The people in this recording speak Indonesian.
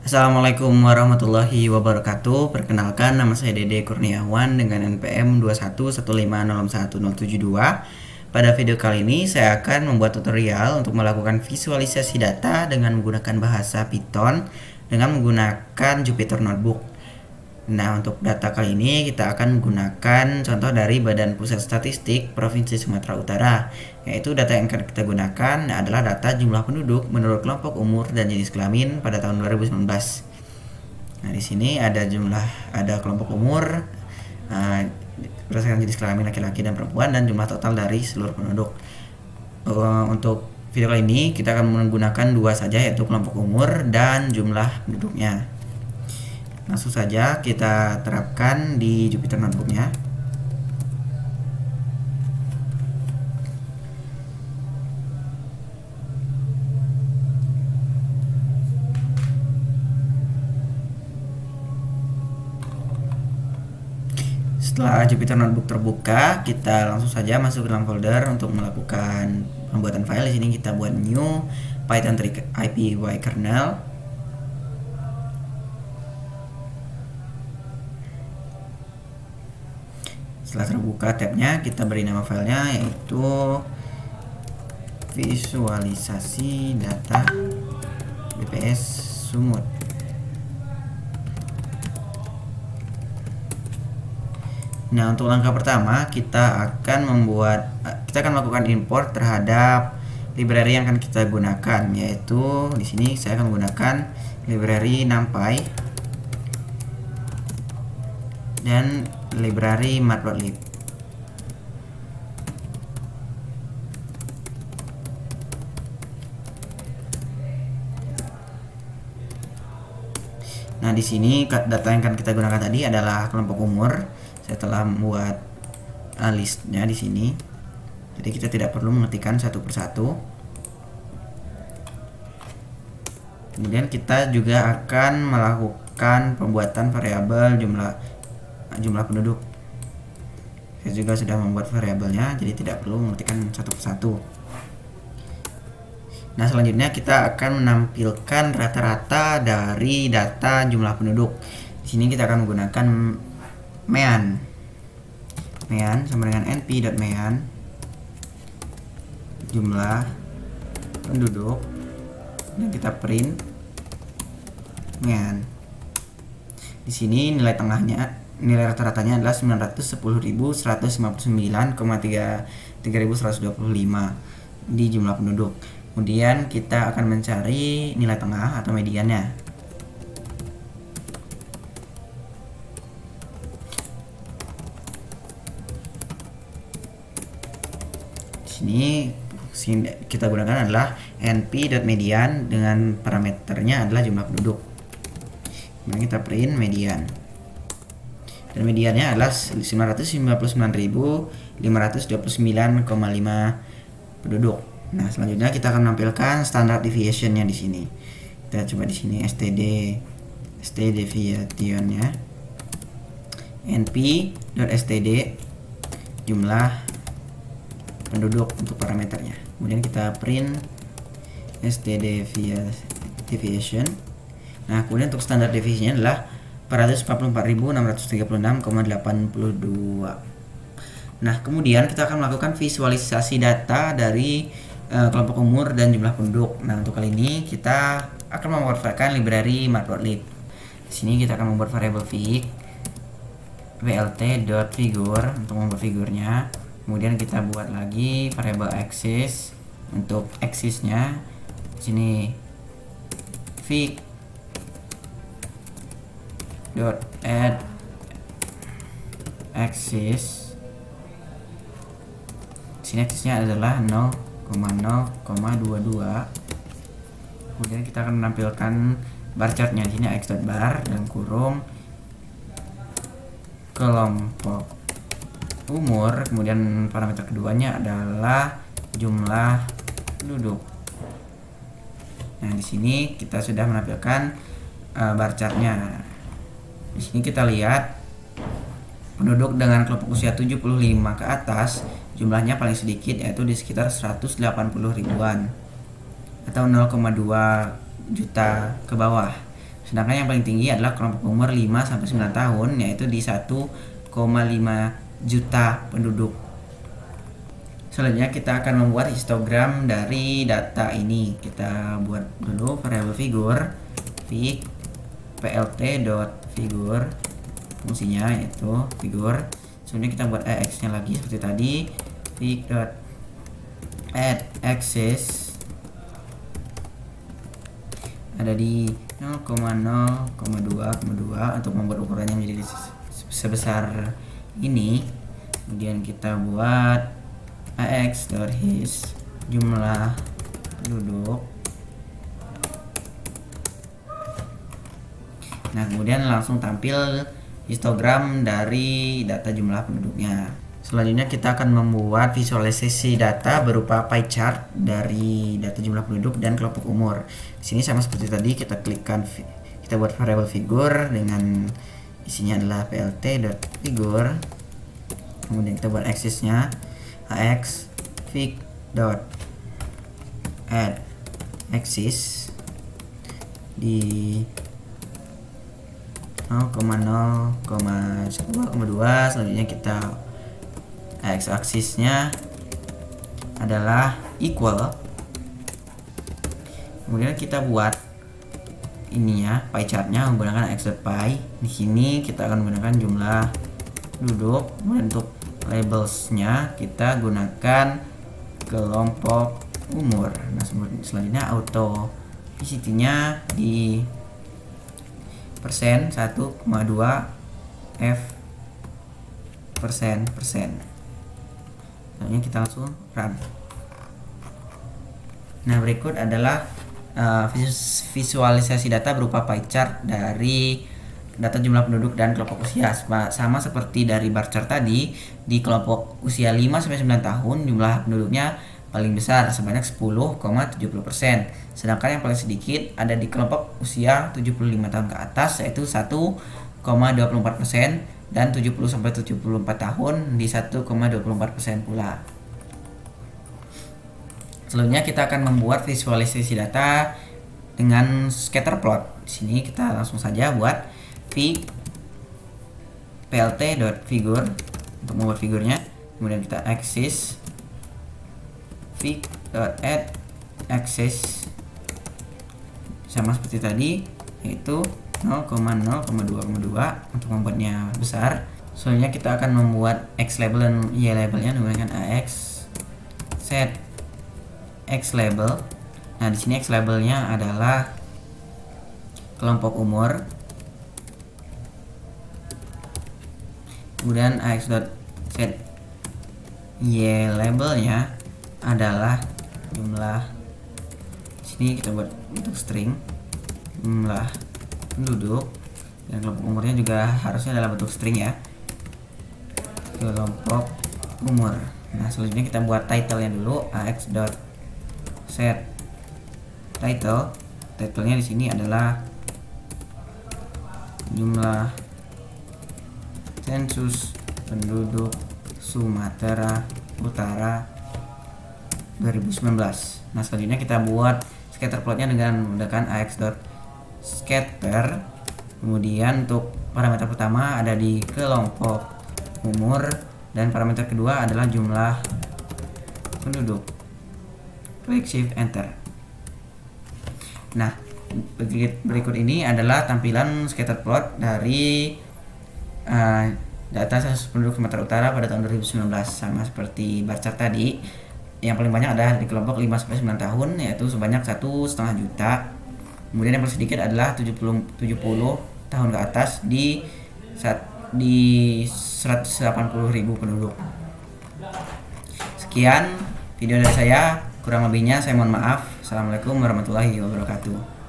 Assalamualaikum warahmatullahi wabarakatuh. Perkenalkan, nama saya Dede Kurniawan dengan NPM 211501072. Pada video kali ini saya akan membuat tutorial untuk melakukan visualisasi data dengan menggunakan bahasa Python dengan menggunakan Jupyter Notebook. Nah, untuk data kali ini kita akan menggunakan contoh dari Badan Pusat Statistik Provinsi Sumatera Utara, yaitu data yang akan kita gunakan adalah data jumlah penduduk menurut kelompok umur dan jenis kelamin pada tahun 2019. Nah, di sini ada kelompok umur berdasarkan jenis kelamin laki-laki dan perempuan dan jumlah total dari seluruh penduduk. Untuk video kali ini kita akan menggunakan dua saja, yaitu kelompok umur dan jumlah penduduknya. Langsung saja kita terapkan di Jupyter Notebook-nya. Setelah Jupyter Notebook terbuka, kita langsung saja masuk ke dalam folder untuk melakukan pembuatan file. Di sini kita buat new Python 3 IPY kernel. Setelah terbuka tabnya, kita beri nama filenya yaitu visualisasi data BPS Sumut. Nah, untuk langkah pertama kita akan melakukan import terhadap library yang akan kita gunakan, yaitu di sini saya akan menggunakan library NumPy dan library matplotlib. Nah, di sini data yang akan kita gunakan tadi adalah kelompok umur. Saya telah membuat listnya di sini. Jadi kita tidak perlu mengetikkan satu persatu. Kemudian kita juga akan melakukan pembuatan variabel jumlah penduduk. Saya juga sudah membuat variabelnya, jadi tidak perlu mengetikkan satu persatu. Nah, selanjutnya kita akan menampilkan rata-rata dari data jumlah penduduk. Di sini kita akan menggunakan mean sama dengan np.mean jumlah penduduk, dan kita print mean. Di sini nilai rata-ratanya adalah 910.159,3125 di jumlah penduduk. Kemudian kita akan mencari nilai tengah atau mediannya. Di sini kita gunakan adalah np.median dengan parameternya adalah jumlah penduduk. Kemudian kita print median. Dan mediannya adalah 959.529,5 penduduk. Nah, selanjutnya kita akan menampilkan standard deviation-nya di sini. Kita coba di sini std deviation-nya np.std jumlah penduduk untuk parameternya. Kemudian kita print std deviation. Nah, kemudian untuk standar deviation-nya adalah 444.636,82. Nah, kemudian kita akan melakukan visualisasi data dari kelompok umur dan jumlah penduduk. Nah, untuk kali ini kita akan memanfaatkan library matplotlib. Di sini kita akan membuat variabel vlt.figure untuk membuat figurnya. Kemudian kita buat lagi variabel axis untuk axisnya. Di sini fig add axis. Di sini axisnya adalah 0,0,22. Kemudian kita akan menampilkan bar chartnya. Di sini x.bar dan kurung kelompok umur, kemudian parameter keduanya adalah jumlah penduduk. Nah, di sini kita sudah menampilkan bar chartnya. Di sini kita lihat penduduk dengan kelompok usia 75 ke atas jumlahnya paling sedikit, yaitu di sekitar 180 ribuan atau 0,2 juta ke bawah. Sedangkan yang paling tinggi adalah kelompok umur 5-9 tahun, yaitu di 1,5 juta penduduk. Selanjutnya kita akan membuat histogram dari data ini. Kita buat dulu variabel figur fig plt.figur, fungsinya yaitu figur. Selanjutnya kita buat ax-nya lagi seperti tadi, fig.add_axis ada di 0,0,2,2 untuk membuat ukurannya menjadi sebesar ini. Kemudian kita buat ax.his jumlah penduduk. Nah, kemudian langsung tampil histogram dari data jumlah penduduknya. Selanjutnya kita akan membuat visualisasi data berupa pie chart dari data jumlah penduduk dan kelompok umur. Di sini sama seperti tadi, kita klikkan, kita buat variabel figur dengan isinya adalah plt.figur. Kemudian kita buat axisnya ax fig.add_axis di 0,0,2,2. Selanjutnya kita x-aksisnya adalah equal. Kemudian kita buat ini ya, pie chartnya menggunakan x.py. Di sini kita akan menggunakan jumlah penduduk. Kemudian untuk labelsnya kita gunakan kelompok umur. Nah, selanjutnya auto visity-nya di persen 1,2 f persen. Selanjutnya kita langsung run. Nah, berikut adalah visualisasi data berupa pie chart dari data jumlah penduduk dan kelompok usia. Sama seperti dari bar chart tadi, di kelompok usia 5-9 tahun jumlah penduduknya paling besar sebanyak 10,70%. Sedangkan yang paling sedikit ada di kelompok usia 75 tahun ke atas, yaitu 1,24%, dan 70-74 tahun di 1,24% pula. Selanjutnya kita akan membuat visualisasi data dengan scatter plot. Di sini kita langsung saja buat fig plt.figur untuk membuat figurnya. Kemudian kita axis fig.add_axis sama seperti tadi, yaitu 0,0,2,2 untuk membuatnya besar. Selanjutnya kita akan membuat x label dan y labelnya menggunakan ax set x label. Nah, di sini x labelnya adalah kelompok umur. Kemudian ax.set y labelnya adalah jumlah. Di sini kita buat untuk string jumlah penduduk, dan kelompok umurnya juga harusnya dalam bentuk string ya, kelompok umur. Nah, selanjutnya kita buat title-nya dulu, ax.set title. Title-nya di sini adalah jumlah sensus penduduk Sumatera Utara 2019. Nah, selanjutnya kita buat scatter plotnya dengan menggunakan ax.scatter. Kemudian untuk parameter pertama ada di kelompok umur, dan parameter kedua adalah jumlah penduduk. Klik shift enter. Nah, berikut ini adalah tampilan scatter plot dari data sensus penduduk Sumatera Utara pada tahun 2019. Sama seperti bar chart tadi, yang paling banyak ada di kelompok 5-9 tahun, yaitu sebanyak 1,5 juta. Kemudian yang paling sedikit adalah 70 tahun ke atas di 180.000 penduduk. Sekian video dari saya, kurang lebihnya saya mohon maaf. Assalamualaikum warahmatullahi wabarakatuh.